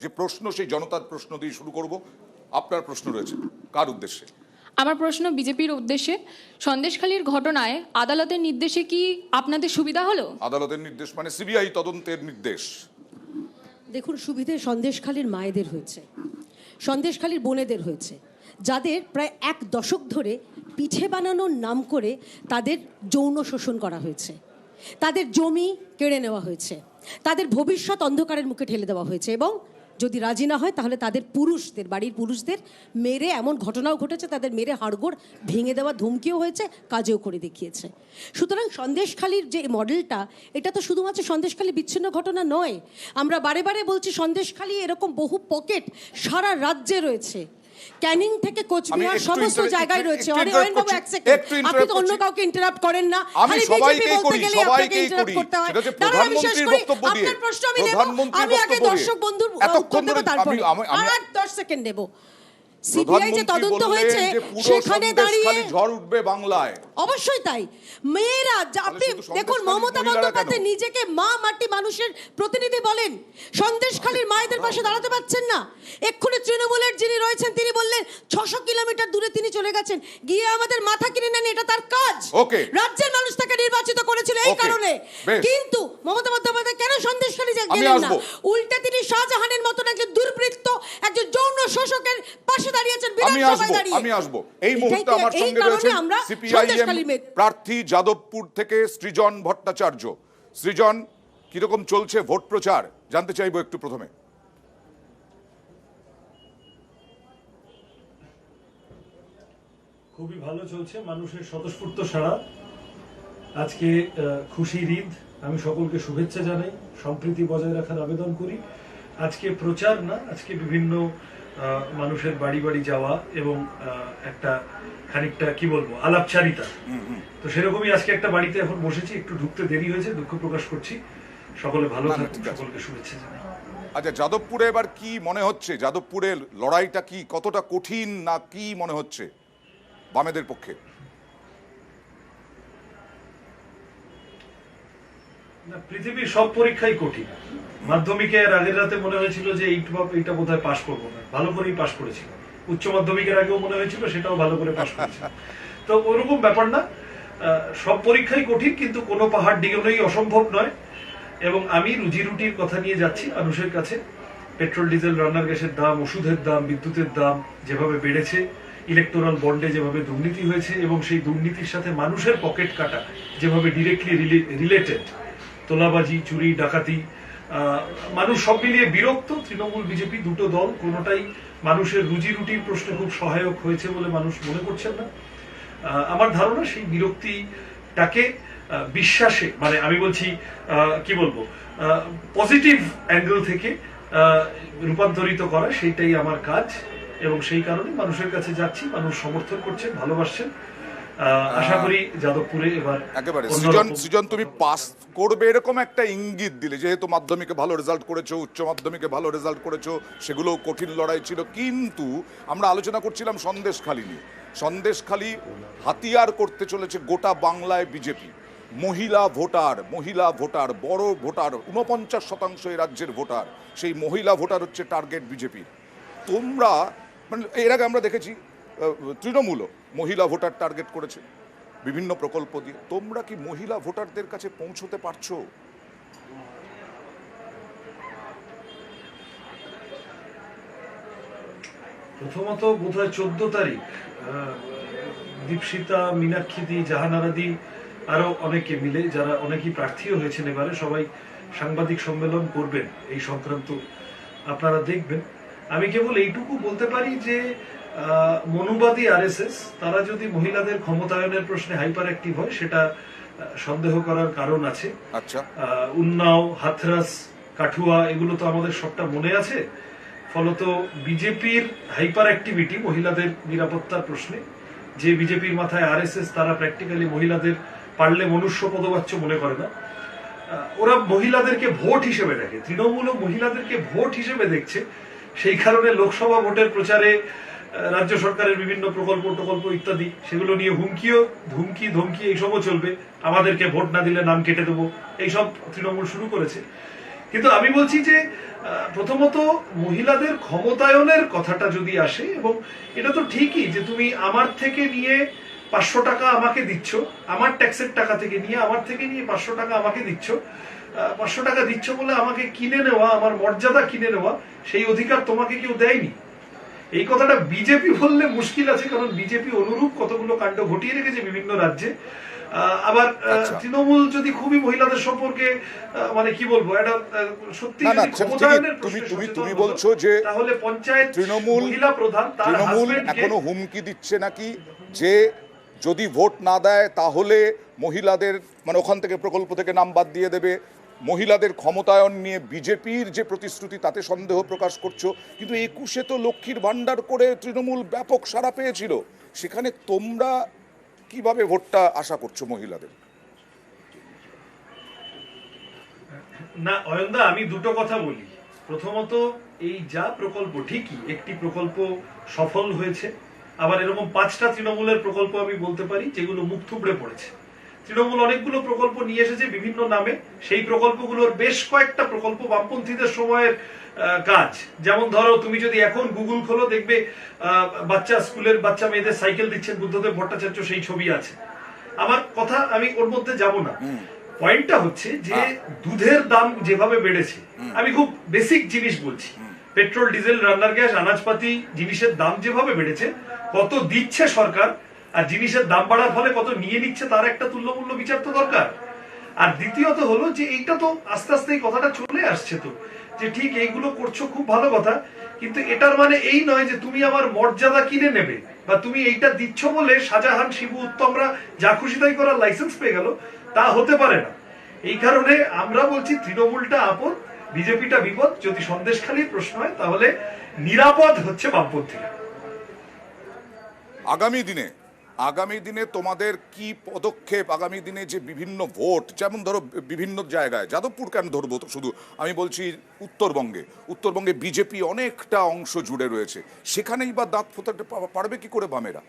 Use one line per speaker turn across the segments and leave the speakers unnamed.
যে প্রশ্ন সেই জনতার প্রশ্ন দিয়ে শুরু করব। আপনার প্রশ্ন রয়েছে কার উদ্দেশ্যে?
আমার প্রশ্ন বিজেপির উদ্দেশ্যে। সন্দেশখালীর ঘটনায় আদালতের নির্দেশে কি আপনাদের সুবিধা হলো?
আদালতের নির্দেশ মানে সিবিআই তদন্তের নির্দেশ।
দেখুন, সুবিধে সন্দেশখালীর মায়েদের হয়েছে, সন্দেশখালীর বোনেদের হয়েছে, যাদের প্রায় 1 দশক ধরে পিঠে বানানোর নাম করে তাদের যৌন শোষণ করা হয়েছে, তাদের জমি কেড়ে নেওয়া হয়েছে, তাদের ভবিষ্যৎ অন্ধকারের মুখে ঠেলে দেওয়া হয়েছে এবং যদি রাজি না হয় তাহলে তাদের পুরুষদের, বাড়ির পুরুষদের মেরে, এমন ঘটনাও ঘটেছে তাদের মেরে হাড়গোড় ভেঙে দেওয়া ধমকিও হয়েছে, কাজেও করে দেখিয়েছে। সুতরাং সন্দেশখালীর যে মডেলটা, এটা তো শুধুমাত্র সন্দেশখালী বিচ্ছিন্ন ঘটনা নয়। আমরা বারে বারে বলছি সন্দেশখালী এরকম বহু পকেট সারা রাজ্যে রয়েছে, ক্যানিং থেকে কোচবিহার সমস্ত জায়গায় রয়েছে। অয়ন বাবু, এক সেকেন্ড, আপনি তো অন্য কাউকে ইন্টারাপ্ট করেন না,
আমি সবাইকেই করি, সবাইকেই করি। সেটা হচ্ছে প্রধানমন্ত্রীর বক্তব্য দিয়ে।
আপনার প্রশ্ন আমি নেব, আমি আগে দর্শক বন্ধুর উত্তর দেব, তারপরে আর 10 সেকেন্ড নেব। সিবিআই যে তদন্ত হয়েছে সেখানে দাঁড়িয়ে
ঝড় উঠবে বাংলায়।
অবশ্যই তাই। মেয়েরা, আপনি দেখুন, মমতা বন্দ্যোপাধ্যায় নিজেকে মা মাটি মানুষের প্রতিনিধি বলেন, সন্দেশখালীর মায়েদের পাশে দাঁড়াতে পারছেন না। এক্ষুনি তৃণমূলের যিনি রয়েছেন তিনি বললেন 600 কিলোমিটার দূরে তিনি চলে গেছেন, গিয়ে আমাদের মাথা কিনে নেন, এটা তার কাজ। রাজ্যের মানুষ তাকে নির্বাচিত করেছিল এই কারণে। কিন্তু মমতা বন্দ্যোপাধ্যায় কেন সন্দেশখালী গেলেন না? উল্টে তিনি শাহজাহানের মতন একজন দুর্বৃত্ত, একজন যৌন শোষকের পাশে দাঁড়িয়েছেন বিধানসভায় দাঁড়িয়ে।
আমি আসবো। এই মুহূর্তে আমার সঙ্গে রয়েছেন সিপিআইএম প্রার্থী যাদবপুর থেকে সৃজন ভট্টাচার্য। সৃজন, কিরকম চলছে ভোট প্রচার জানতে চাইবো একটু প্রথমে।
খুবই ভালো চলছে, মানুষের স্বতঃস্ফূর্ত সাড়া। আজকে খুশির ঈদ, আমি সকলকে শুভেচ্ছা জানাই, সম্প্রীতি বজায় রাখার আবেদন করি। আজকে প্রচার না, আজকে বিভিন্ন মানুষের বাড়ি বাড়ি যাওয়া এবং একটা খানিকটা কি বলবো আলাপচারিতা। তো সেরকমই আজকে একটা বাড়িতে এখন বসেছি, একটু ঢুকতে দেরি হয়েছে, দুঃখ প্রকাশ করছি। সকলে ভালো থাকুন, সকলকে শুভেচ্ছা জানাই।
আচ্ছা, যাদবপুরে এবার কি মনে হচ্ছে? যাদবপুরের লড়াইটা কি কতটা কঠিন, না কি মনে হচ্ছে বামেদের পক্ষে?
না, পৃথিবীর সব পরীক্ষাই কঠিন। মাধ্যমিকের আগের রাতে মনে হয়েছিল যে এইটা বোধহয় পাশ করবো না, ভালো করেই পাশ করেছিল। উচ্চ মাধ্যমিকের আগেও মনে হয়েছিল, সেটাও ভালো করে পাশ করেছিল। তো ওরকম ব্যাপার না, সব পরীক্ষাই কঠিন, কিন্তু কোনো পাহাড় ডিঙানোই অসম্ভব নয়। এবং আমি রুজি রুটির কথা নিয়ে যাচ্ছি মানুষের কাছে। পেট্রোল ডিজেল রান্নার গ্যাসের দাম, ওষুধের দাম, বিদ্যুতের দাম যেভাবে বেড়েছে, ইলেকটোরাল বন্ডে যেভাবে দুর্নীতি হয়েছে এবং সেই দুর্নীতির সাথে মানুষের পকেট কাটা যেভাবে ডিরেক্টলি রিলেটেড, তোলাবাজি, চুরি, ডাকাতি, মানুষ সব মিলিয়ে বিরক্ত। তৃণমূল বিজেপি দুটো দল কোনোটাই মানুষের রুজি রুটির প্রশ্নে খুব সহায়ক হয়েছে বলে মানুষ মনে করছেন না। আমার ধারণা সেই বিরক্তিটাকে বিশ্বাসে, মানে আমি বলছি কি বলবো, পজিটিভ অ্যাঙ্গেল থেকে রূপান্তরিত করা, সেইটাই আমার কাজ। এবং সেই কারণে মানুষের কাছে যাচ্ছি, মানুষ সমর্থন করছেন, ভালোবাসছেন। আশা করি যাদবপুরে এবার
একেবারে সৃজন তুমি পাস করবে এরকম একটা ইঙ্গিত দিলে, যেহেতু মাধ্যমিকে ভালো রেজাল্ট করেছো, উচ্চ মাধ্যমিকে ভালো রেজাল্ট করেছো, সেগুলো কঠিন লড়াই ছিল। কিন্তু আমরা আলোচনা করছিলাম সন্দেশখালী নিয়ে। সন্দেশখালী হাতিয়ার করতে চলেছে গোটা বাংলায় বিজেপি। মহিলা ভোটার বড় ভোটার, 49% এই রাজ্যের ভোটার, সেই মহিলা ভোটার হচ্ছে টার্গেট বিজেপির। তোমরা মানে এর আগে আমরা দেখেছি তৃণমূলও মহিলা ভোটার টার্গেট করেছে বিভিন্ন প্রকল্প দিয়ে। তোমরা কি মহিলা ভোটারদের কাছে পৌঁছতে পারছো?
প্রথমত বোধহয় 14 তারিখ দীপশিতা, মীনাক্ষী, জাহানারাদি, আরো অনেকে মিলে, যারা অনেকেই প্রার্থীও হয়েছেন এবারে, সবাই সাংবাদিক সম্মেলন করবেন এই সংক্রান্ত, আপনারা দেখবেন। আমি কেবল এইটুকু বলতে পারি যে মনুবাদী আরএসএস তারা যদি মহিলাদের ক্ষমতায়নের প্রশ্নে হাইপার অ্যাক্টিভ হয়, সেটা সন্দেহ করার কারণ আছে।
আচ্ছা,
উন্নাও, হাথরাস, কাঠুয়া, এগুলো তো আমাদের সবটা মনে আছে। ফলত বিজেপির হাইপার অ্যাক্টিভিটি মহিলাদের নিরাপত্তার প্রশ্নে, যে বিজেপির মাথায় আরএসএস, তারা প্র্যাকটিক্যালি মহিলাদের পারলে মনুষ্য পদবাচ্য মনে করে না। ওরা মহিলাদেরকে ভোট হিসেবে দেখে, তৃণমূলও মহিলাদেরকে ভোট হিসেবে দেখছে। সেই কারণে লোকসভা ভোটের প্রচারে রাজ্য সরকারের বিভিন্ন প্রকল্প ইত্যাদি, সেগুলো নিয়ে ধমকি এইসবও চলবে। আমাদেরকে ভোট না দিলে নাম কেটে দেবো, এইসব তৃণমূল শুরু করেছে। কিন্তু আমি বলছি যে প্রথমত মহিলাদের ক্ষমতায়নের কথাটা যদি আসে, এবং এটা তো ঠিকই যে তুমি আমার থেকে নিয়ে 500 টাকা আমাকে দিচ্ছ, আমার ট্যাক্সের টাকা থেকে নিয়ে আমার থেকে নিয়ে 500 টাকা আমাকে দিচ্ছ, 500 টাকা দিচ্ছ বলে আমাকে কিনে নেওয়া, আমার মর্যাদা কিনে নেওয়া, সেই অধিকার তোমাকে কেউ দেয়নি। এই কথাটা বিজেপি বললে মুশকিল আছে, কারণ বিজেপি অনুরূপ কতগুলো কাণ্ড ঘটিয়ে রেখেছে বিভিন্ন রাজ্যে। আবার তৃণমূল যদি খুবই মহিলাদের সম্পর্কে মানে কি বলবো, এটা সত্যি ক্ষমতায়নের প্রশ্নে
তুমি বলছো যে
তাহলে পঞ্চায়েত
তৃণমূল
মহিলা প্রধান তার
তৃণমূল এখনো হুমকি দিচ্ছে নাকি যে যদি ভোট না দেয় তাহলে মহিলাদের মানে ওখান থেকে প্রকল্প থেকে নাম বাদ দিয়ে দেবে। মহিলাদের ক্ষমতায়ন নিয়ে বিজেপির যে প্রতিশ্রুতি তাতে সন্দেহ প্রকাশ করছো, কিন্তু 21-এ তো লক্ষ্মীর ভাণ্ডার করে তৃণমূল ব্যাপক সাড়া পেয়েছিল, সেখানে তোমরা কিভাবে ভোটটা আশা করছো মহিলাদের?
না অয়নদা, আমি দুটো কথা বলি। প্রথমত, এই যা প্রকল্প, ঠিকই একটি প্রকল্প সফল হয়েছে, আবার এরকম 5টা তৃণমূলের প্রকল্প আমি বলতে পারি যেগুলো মুখ থুবড়ে পড়েছে। তৃণমূল অনেকগুলো প্রকল্প নিয়ে এসেছে বিভিন্ন নামে, সেই প্রকল্পগুলোর বেশ কয়েকটা প্রকল্প বামপন্থীদের সময়ের কাজ। যেমন ধরো, তুমি যদি এখন গুগল খোলো দেখবে স্কুলের বাচ্চা মেয়েদের সাইকেল দিচ্ছেন বুদ্ধদেব ভট্টাচার্য, সেই ছবি আছে। আমার কথা, আমি ওর মধ্যে যাব না। পয়েন্টটা হচ্ছে যে দুধের দাম যেভাবে বেড়েছে, আমি খুব বেসিক জিনিস বলছি, পেট্রোল, ডিজেল, রান্নার গ্যাস, আনাজপাতি জিনিসের দাম যেভাবে বেড়েছে, কত দিচ্ছে সরকার আর জিনিসের দাম বাড়ার ফলে কত নিয়ে নিচ্ছে, তার একটা তুল্যমূল্য বিচার তো দরকার। আর দ্বিতীয়ত হলো যে এইটা তো আস্তে আস্তে এই কথাটা চলে আসছে তো, যে ঠিক এইগুলো করছো খুব ভালো কথা, কিন্তু এটার মানে এই নয় যে তুমি আমার মর্যাদা কিনে নেবে, বা তুমি এইটা দিচ্ছ বলে শাহজাহান, শিবু, উত্তমরা যা খুশি তাই করার লাইসেন্স পেয়ে গেল, তা হতে পারে না। এই কারণে আমরা বলছি তৃণমূলটা আপদ, বিজেপিটা বিপদ। যদি সন্দেশখালির প্রশ্ন হয় তাহলে নিরাপদ হচ্ছে বামপন্থীরা।
আগামী দিনে তোমাদের কি পদক্ষেপ? আগামী দিনে যে বিভিন্ন ভোট, যেমন ধরো বিভিন্ন জায়গায়, যাদবপুর কেন ধরবো তো শুধু, আমি বলছি উত্তরবঙ্গে বিজেপি অনেকটা অংশ জুড়ে রয়েছে, সেখানেই বা দাঁত ফোটাতে পারবে কি করে বামেরা?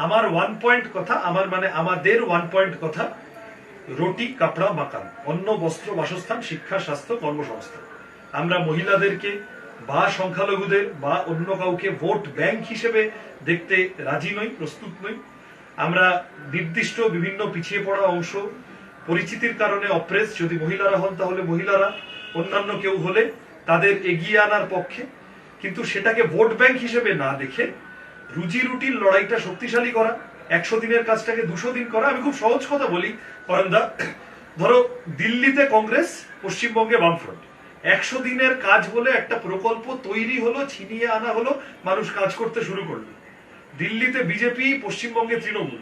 আমার ওয়ান পয়েন্ট কথা, আমাদের ওয়ান পয়েন্ট কথা, রুটি, কাপড়া, মাকান, অন্ন, বস্ত্র, বাসস্থান, শিক্ষা, স্বাস্থ্য, কর্মসংস্থান। আমরা মহিলাদেরকে বা সংখ্যালঘুদের বা অন্য কাউকে ভোট ব্যাংক হিসেবে দেখতে রাজি নই, প্রস্তুত নই। আমরা নির্দিষ্ট বিভিন্ন পিছিয়ে পড়া অংশ, পরিচিতির কারণে অপ্রেস, যদি মহিলারা হন তাহলে মহিলারা, অন্যান্য কেউ হলে তাদের এগিয়ে আনার পক্ষে, কিন্তু সেটাকে ভোট ব্যাংক হিসেবে না দেখে রুজি রুটির লড়াইটা শক্তিশালী করা, 100 দিনের কাজটাকে 200 দিন করা। আমি খুব সহজ কথা বলি অরন্দা, ধরো দিল্লিতে কংগ্রেস, পশ্চিমবঙ্গে বামফ্রন্ট, 100 দিনের কাজ বলে একটা প্রকল্প তৈরি হলো, ছিনিয়ে আনা হলো, মানুষ কাজ করতে শুরু করলো। দিল্লিতে বিজেপি, পশ্চিমবঙ্গে তৃণমূল,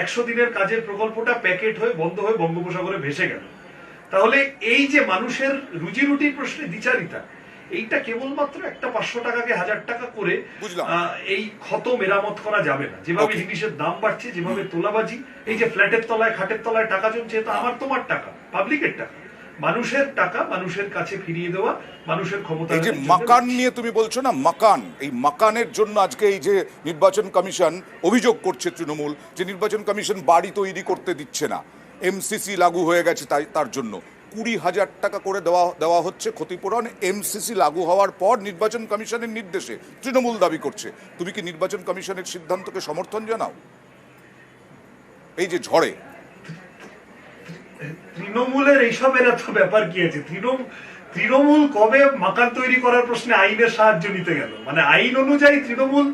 100 দিনের কাজের প্রকল্পটা প্যাকেট হয়ে বন্ধ হয়ে বঙ্গোপসাগরে ভেসে গেল। তাহলে এই যে মানুষের রুজি রুটির প্রশ্নে দ্বিচারিতা, এইটা কেবলমাত্র একটা 500 টাকাকে 1000 টাকা করে এই ক্ষত মেরামত করা যাবে না। যেভাবে জিনিসের দাম বাড়ছে, যেভাবে তোলাবাজি, এই যে ফ্ল্যাটের তলায়, খাটের তলায় টাকা জমছে, এটা আমার তোমার টাকা, পাবলিকের টাকা, মানুষের টাকা মানুষের কাছে ফিরিয়ে দেওয়া, মানুষের ক্ষমতা।
এই যে মাকান নিয়ে তুমি বলছো না, মাকান, এই মাকানের জন্য আজকে এই যে নির্বাচন কমিশন অভিযোগ করছে তৃণমূল, যে নির্বাচন কমিশন বাড়ি তৈরি করতে দিচ্ছে না, এমসিসি লাগু হয়ে গেছে, তার জন্য 20,000 টাকা করে দেওয়া হচ্ছে ক্ষতিপূরণ। এমসিসি লাগু হওয়ার পর নির্বাচন কমিশনের নির্দেশে তৃণমূল দাবি করছে। তুমি কি নির্বাচন কমিশনের সিদ্ধান্তকে সমর্থন জানাও এই যে ঝড়ে?
তৃণমূলের এইসবের এত ব্যাপার কি আছে? তৃণমূল কবে মাকান তৈরি করার প্রশ্নে আইনের সাহায্য নিতে গেল? মানে আইন অনুযায়ী তৃণমূল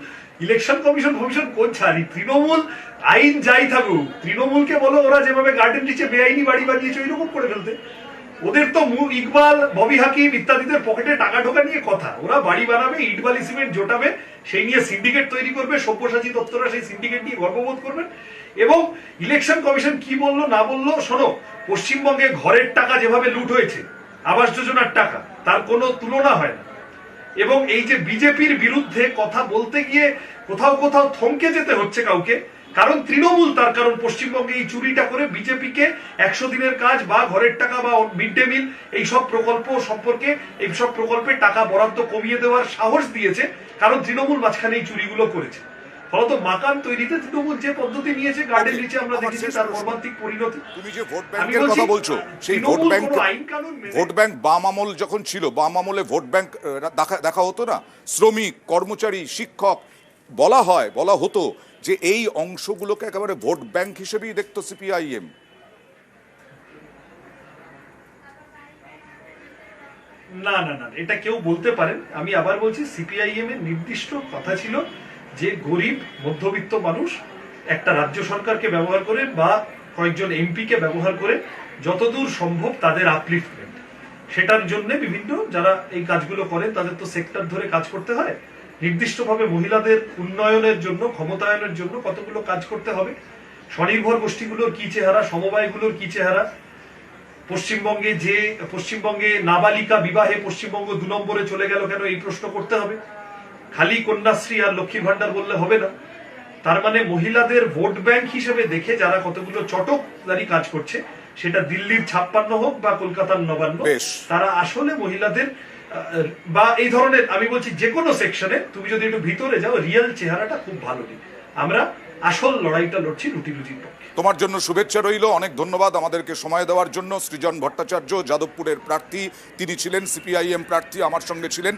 ইলেকশন কমিশন কোন ছাড়ি? তৃণমূল আইন যাই থাকুক, তৃণমূলকে বলো ওরা যেভাবে গার্ডেন নিচে বেআইনি বাড়ি বানিয়েছে ওইরকম করে ফেলতে। ওদের তো ইকবাল, ববি হাকিম ইত্যাদিদের পকেটে টাকা ঢোকা নিয়ে কথা। ওরা বাড়ি বানাবে, ইট বালি সিমেন্ট জোটাবে, সেই নিয়ে সিন্ডিকেট তৈরি করবে, সব্যসাচী দত্তরা সেই সিন্ডিকেট নিয়ে গর্ববোধ করবেন। এবং ইলেকশন কমিশন কি বললো না বললো, শোনো, পশ্চিমবঙ্গে ঘরের টাকা যেভাবে লুট হয়েছে, আবাস যোজনার টাকা, তার কোনো তুলনা হয় না। এবং এই যে বিজেপির বিরুদ্ধে কথা বলতে গিয়ে কোথাও থমকে যেতে হচ্ছে কাউকে, কারণ তৃণমূল, তার কারণ পশ্চিমবঙ্গে এই চুরিটা করে বিজেপিকে 100 দিনের কাজ বা ঘরের টাকা বা মিড ডে মিল এইসব প্রকল্প সম্পর্কে, এইসব প্রকল্পে টাকা বরাদ্দ কমিয়ে দেওয়ার সাহস দিয়েছে, কারণ তৃণমূল মাঝখানে এই চুরিগুলো করেছে। ফলত মাকান তৈরিতে তৃণমূল যে পদ্ধতি নিয়েছে, গার্ডের নিচে আমরা
আমার
দেখেছি
শেষ
তার
প্রশ্ন।
মর্মান্তিক পরিণতি।
তুমি যে ভোট
আমি
ব্যাংকের
বলছি,
কথা বলছো, সেই ভোট
তৃণমূল
ব্যাংক,
কোনো আইন কানুন মেনে-
ভোট ব্যাংক বাম আমল যখন ছিল, বাম আমলে ভোট ব্যাংক দেখা হতো না, শ্রমিক, কর্মচারী, শিক্ষক, বলা হতো যে এই অংশগুলোকে একেবারে ভোট ব্যাংক হিসেবেই দেখতো সিপিআইএম।
না না না, এটা কেউ বলতে পারেন। আমি আবার বলছি, সিপিআইএম এর নির্দিষ্ট কথা ছিল যে গরিব মধ্যবিত্ত মানুষ একটা রাজ্য সরকারকে ব্যবহার করে বা কয়েকজন এমপি কে ব্যবহার করে যতদূর সম্ভব তাদের আপলিফটমেন্ট, সেটার জন্য বিভিন্ন যারা এই কাজগুলো করেন তাদের তো সেক্টর ধরে কাজ করতে হয়। নির্দিষ্টভাবে মহিলাদের উন্নয়নের জন্য, ক্ষমতায়নের জন্য কতগুলো কাজ করতে হবে, স্বনির্ভর গোষ্ঠীগুলোর কি চেহারা, সমবায়গুলোর কি চেহারা, পশ্চিমবঙ্গে নাবালিকা বিবাহে পশ্চিমবঙ্গ 2 নম্বরে চলে গেল কেন, এই প্রশ্ন করতে হবে। খালি কন্যাশ্রী আর লক্ষ্মীর ভান্ডার বললে হবে না। তার মানে মহিলাদের ভোট ব্যাংক হিসেবে দেখে যারা কতগুলো চটকদারি কাজ করছে, সেটা দিল্লির 56 হোক বা কলকাতার 59,
বেশ।
তারা আসলে মহিলাদের বা এই ধরনের, আমি বলছি যে কোনো সেকশনে তুমি যদি একটু ভিতরে যাও, রিয়েল চেহারাটা খুব ভালো নেই। আমরা আসল লড়াইটা লড়ছি রুটি রুজির পক্ষে।
তোমার জন্য শুভেচ্ছা রইল, অনেক ধন্যবাদ আমাদেরকে সময় দেওয়ার জন্য। সৃজন ভট্টাচার্য যাদবপুরের প্রার্থী, তিনি ছিলেন সিপিআইএম প্রার্থী, আমার সঙ্গে ছিলেন